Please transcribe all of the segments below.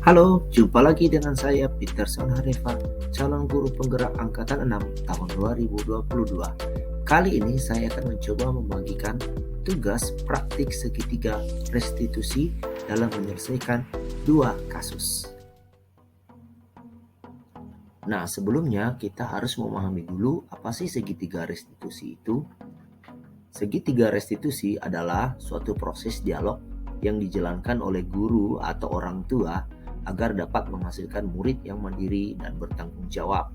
Halo, jumpa lagi dengan saya Peterson Hanifah, calon guru penggerak angkatan 6 tahun 2022. Kali ini saya akan mencoba membagikan tugas praktik segitiga restitusi dalam menyelesaikan 2 kasus. Nah, sebelumnya kita harus memahami dulu apa sih segitiga restitusi itu. Segitiga restitusi adalah suatu proses dialog yang dijalankan oleh guru atau orang tua agar dapat menghasilkan murid yang mandiri dan bertanggung jawab.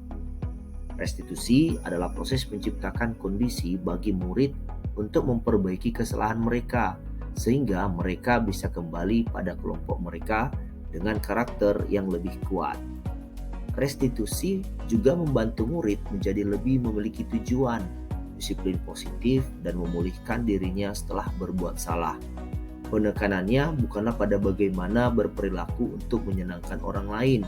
Restitusi adalah proses menciptakan kondisi bagi murid untuk memperbaiki kesalahan mereka, sehingga mereka bisa kembali pada kelompok mereka dengan karakter yang lebih kuat. Restitusi juga membantu murid menjadi lebih memiliki tujuan, disiplin positif, dan memulihkan dirinya setelah berbuat salah. Penekanannya bukanlah pada bagaimana berperilaku untuk menyenangkan orang lain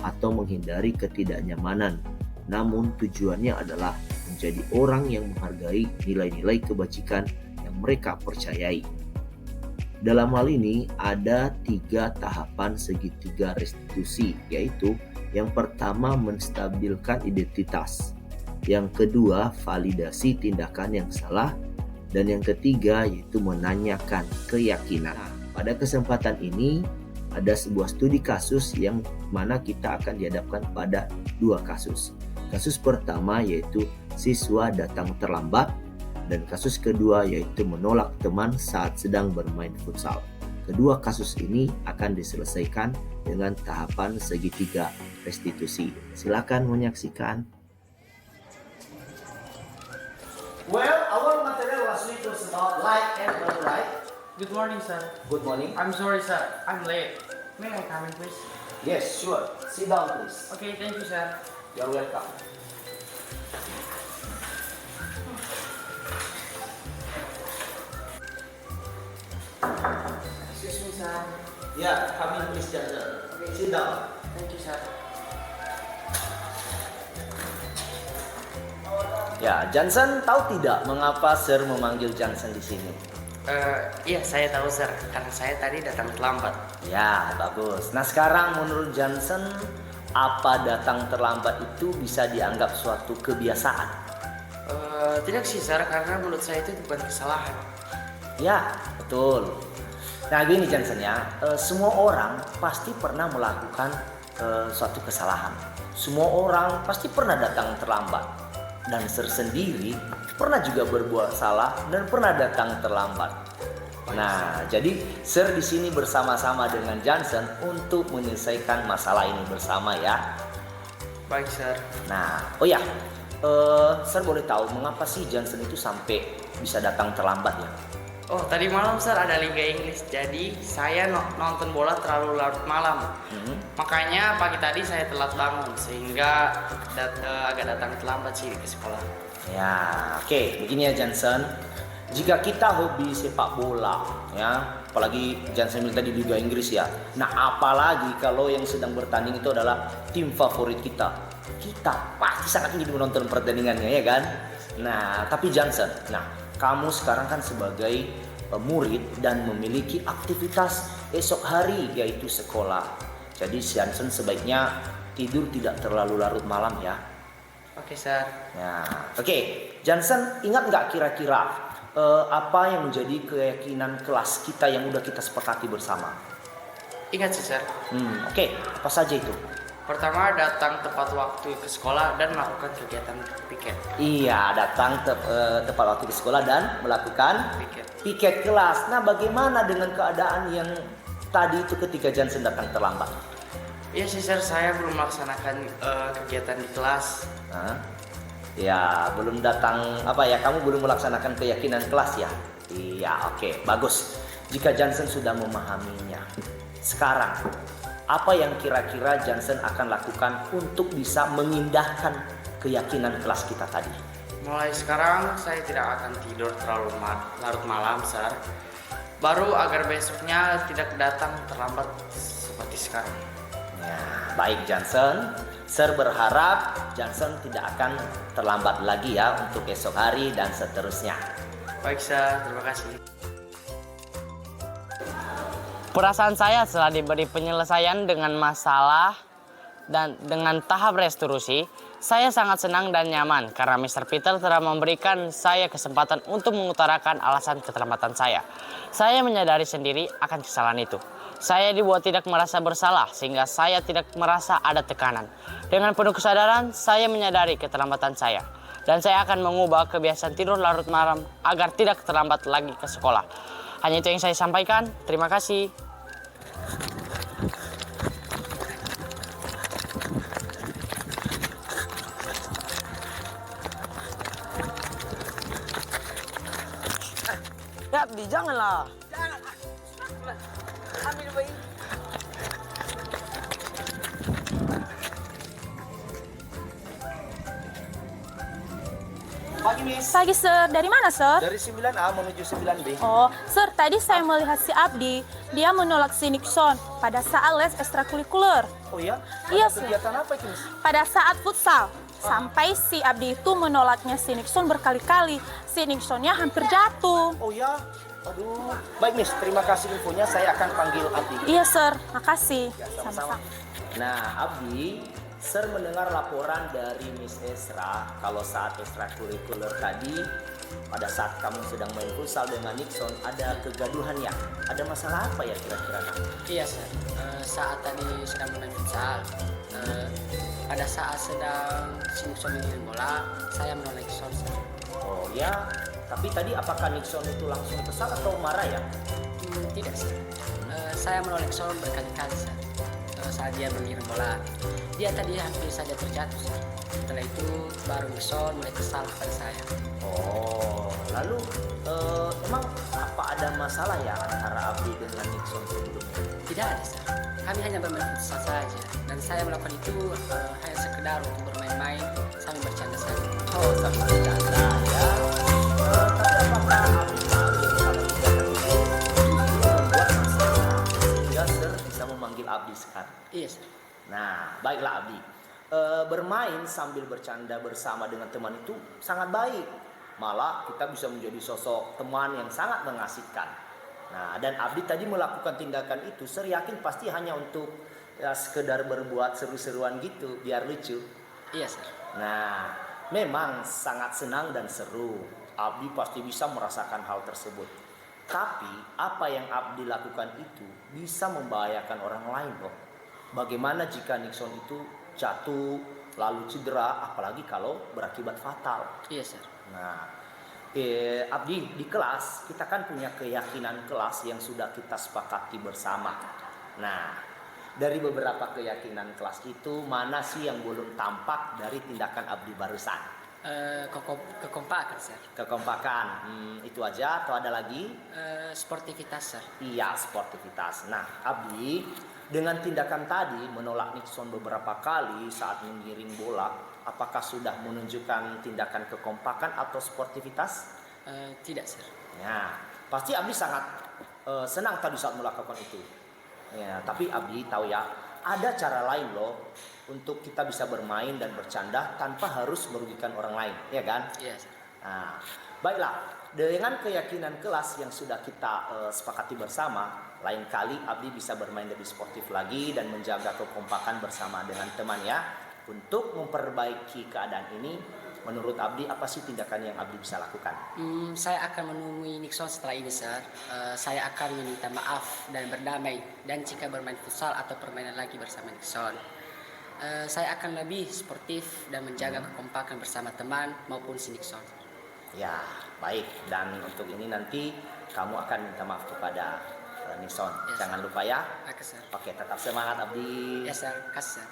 atau menghindari ketidaknyamanan, namun tujuannya adalah menjadi orang yang menghargai nilai-nilai kebajikan yang mereka percayai. Dalam hal ini ada 3 tahapan segitiga restitusi, yaitu yang pertama menstabilkan identitas, yang kedua validasi tindakan yang salah, dan yang ketiga yaitu menanyakan keyakinan. Pada kesempatan ini ada sebuah studi kasus yang mana kita akan dihadapkan pada 2 kasus. Kasus pertama yaitu siswa datang terlambat, dan kasus kedua yaitu menolak teman saat sedang bermain futsal. Kedua kasus ini akan diselesaikan dengan tahapan segitiga restitusi. Silakan menyaksikan. Well, our material was written about light and blue light. Good morning, sir. Good morning. I'm sorry, sir. I'm late. May I come in, please? Yes, sure. Sit down, please. Okay, thank you, sir. You're welcome. Excuse me, sir. Yeah, come in, please, Johnson. Okay. Sit down. Thank you, sir. Ya, Johnson tahu tidak mengapa Sir memanggil Johnson di sini? Iya, saya tahu, sir. Karena saya tadi datang terlambat. Ya, bagus. Nah, sekarang menurut Johnson, apa datang terlambat itu bisa dianggap suatu kebiasaan? Tidak sih, sir. Karena menurut saya itu bukan kesalahan. Ya, betul. Nah, gini Johnson ya, semua orang pasti pernah melakukan suatu kesalahan. Semua orang pasti pernah datang terlambat. Dan Sir sendiri pernah juga berbuat salah dan pernah datang terlambat. Nah, jadi Sir di sini bersama-sama dengan Johnson untuk menyelesaikan masalah ini bersama ya. Baik, sir. Nah, oh ya, Sir boleh tahu mengapa sih Johnson itu sampai bisa datang terlambat ya? Oh, tadi malam, sir, ada Liga Inggris. Jadi, saya nonton bola terlalu larut malam. Makanya pagi tadi saya telat bangun. Sehingga agak datang terlambat sih ke sekolah. Ya, oke, begini ya Johnson. Jika kita hobi sepak bola, ya, apalagi Johnson bilang tadi Liga Inggris ya. Nah, apalagi kalau yang sedang bertanding itu adalah tim favorit kita. Kita pasti sangat ingin menonton pertandingannya ya kan? Nah, tapi Johnson, kamu sekarang kan sebagai murid dan memiliki aktivitas esok hari yaitu sekolah. Jadi Johnson sebaiknya tidur tidak terlalu larut malam ya. Oke, sir. Ya, oke. Johnson, ingat nggak kira-kira apa yang menjadi keyakinan kelas kita yang udah kita sepakati bersama? Ingat sih, sir. Oke. Apa saja itu? Pertama, datang tepat waktu ke sekolah dan melakukan kegiatan piket. Iya, datang tepat waktu ke sekolah dan melakukan piket kelas. Nah, bagaimana dengan keadaan yang tadi itu ketika Johnson datang terlambat? Iya sih, sir, saya belum melaksanakan kegiatan di kelas. Ya, belum datang kamu belum melaksanakan keyakinan kelas ya? Iya, oke, bagus. Jika Johnson sudah memahaminya. Sekarang, apa yang kira-kira Johnson akan lakukan untuk bisa mengindahkan keyakinan kelas kita tadi? Mulai sekarang saya tidak akan tidur terlalu larut malam, sir. Baru agar besoknya tidak datang terlambat seperti sekarang. Ya, baik Johnson. Sir berharap Johnson tidak akan terlambat lagi ya untuk esok hari dan seterusnya. Baik, sir. Terima kasih. Perasaan saya setelah diberi penyelesaian dengan masalah dan dengan tahap restitusi, saya sangat senang dan nyaman karena Mr. Peter telah memberikan saya kesempatan untuk mengutarakan alasan keterlambatan saya. Saya menyadari sendiri akan kesalahan itu. Saya dibuat tidak merasa bersalah sehingga saya tidak merasa ada tekanan. Dengan penuh kesadaran, saya menyadari keterlambatan saya. Dan saya akan mengubah kebiasaan tidur larut malam agar tidak terlambat lagi ke sekolah. Hanya itu yang saya sampaikan. Terima kasih. Ya, Abdi, janganlah. Jangan. Ambil bayi. Pagi, Miss. Pagi, Sir. Dari mana, Sir? Dari 9A menuju 9B. Oh, Sir, tadi saya melihat si Abdi. Dia menolak si Nixon pada saat les ekstrakurikuler. Oh ya? Iya, Ada Sir. kegiatan apa itu, Miss? Pada saat futsal. Sampai si Abdi itu menolaknya si Nixon berkali-kali. Si Nixonnya hampir jatuh. Oh ya? Aduh. Baik, Miss. Terima kasih infonya. Saya akan panggil Abdi. Iya, Sir. Makasih. Ya, sama-sama. Nah, Abdi, Sir mendengar laporan dari Miss Esra kalau saat ekstrakurikuler tadi, pada saat kamu sedang main futsal dengan Nixon, ada kegaduhan ya? Ada masalah apa ya kira-kira? Iya, Sir. Saat tadi sedang bermain futsal, pada saat sedang si Nixon mengirim bola, saya menolak Nixon, Sir. Oh ya, tapi tadi apakah Nixon itu langsung kesal atau marah ya? Tidak, Sir. Saya menolak Nixon berkali-kali, Sir. Saat dia mengirim bola, dia tadi hampir saja terjatuh, Sir. Setelah itu baru Nixon mulai kesal kepada saya. Oh, lalu emang apa ada masalah ya antara Abdi dengan Nixon sebelumnya? Tidak ada, Sir. Kami hanya bermain futsal saja, dan saya melakukan itu hanya sekedar untuk bermain-main sambil bercanda saja. Oh, sambil bercanda ya. Tapi apakah Abdi tahu kalau tindakan itu membuat masalah sehingga Sir bisa memanggil Abdi sekarang? Iya, Sir. Nah, baiklah Abdi. Bermain sambil bercanda bersama dengan teman itu sangat baik. Malah kita bisa menjadi sosok teman yang sangat mengasihkan. Nah, dan Abdi tadi melakukan tindakan itu, Sir yakin pasti hanya untuk ya sekedar berbuat seru-seruan gitu, biar lucu. Iya, Sir. Nah, memang sangat senang dan seru. Abdi pasti bisa merasakan hal tersebut. Tapi apa yang Abdi lakukan itu bisa membahayakan orang lain loh. Bagaimana jika Nixon itu jatuh lalu cedera, apalagi kalau berakibat fatal. Iya, Sir. Nah, Abdi di kelas kita kan punya keyakinan kelas yang sudah kita sepakati bersama. Nah, dari beberapa keyakinan kelas itu mana sih yang belum tampak dari tindakan Abdi barusan? Kekompakan, Sir. Kekompakan, itu aja atau ada lagi? Sportivitas, Sir. Iya, sportivitas. Nah, Abdi dengan tindakan tadi menolak Nixon beberapa kali saat mengiring bola, apakah sudah menunjukkan tindakan kekompakan atau sportivitas? Tidak, Sir. Nah, pasti Abdi sangat senang tadi saat melakukan itu. Ya, tapi Abdi tahu ya, ada cara lain loh untuk kita bisa bermain dan bercanda tanpa harus merugikan orang lain, ya kan? Iya, Sir. Nah, baiklah, dengan keyakinan kelas yang sudah kita sepakati bersama, lain kali Abdi bisa bermain lebih sportif lagi dan menjaga kekompakan bersama dengan teman ya. Untuk memperbaiki keadaan ini, menurut Abdi apa sih tindakan yang Abdi bisa lakukan? Saya akan menemui Nixon setelah ini, Sir. Saya akan meminta maaf dan berdamai. Dan jika bermain futsal atau permainan lagi bersama Nixon, saya akan lebih sportif dan menjaga kekompakan bersama teman maupun si Nixon. Ya, baik. Dan untuk ini nanti kamu akan minta maaf kepada Nixon. Yes. Jangan lupa ya. Oke, Sir. Oke, tetap semangat Abdi. Ya, Sir. Kasih, Sir.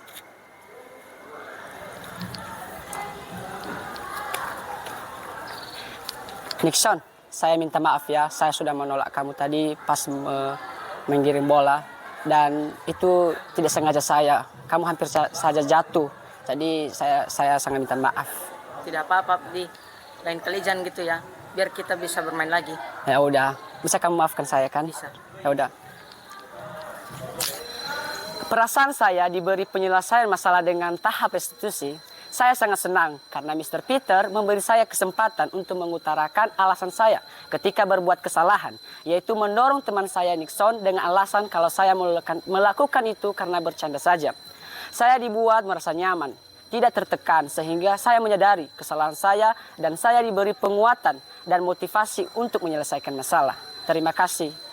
Nixon, saya minta maaf ya. Saya sudah menolak kamu tadi pas mengirim bola. Dan itu tidak sengaja saya. Kamu hampir saja jatuh. Jadi saya sangat minta maaf. Tidak apa-apa, Abdi. Lain kali jangan gitu ya. Biar kita bisa bermain lagi. Ya udah, bisa kamu maafkan saya kan? Bisa. Ya udah. Perasaan saya diberi penyelesaian masalah dengan tahap restitusi. Saya sangat senang karena Mr. Peter memberi saya kesempatan untuk mengutarakan alasan saya ketika berbuat kesalahan, yaitu mendorong teman saya Nixon dengan alasan kalau saya melakukan itu karena bercanda saja. Saya dibuat merasa nyaman, tidak tertekan, sehingga saya menyadari kesalahan saya dan saya diberi penguatan dan motivasi untuk menyelesaikan masalah. Terima kasih.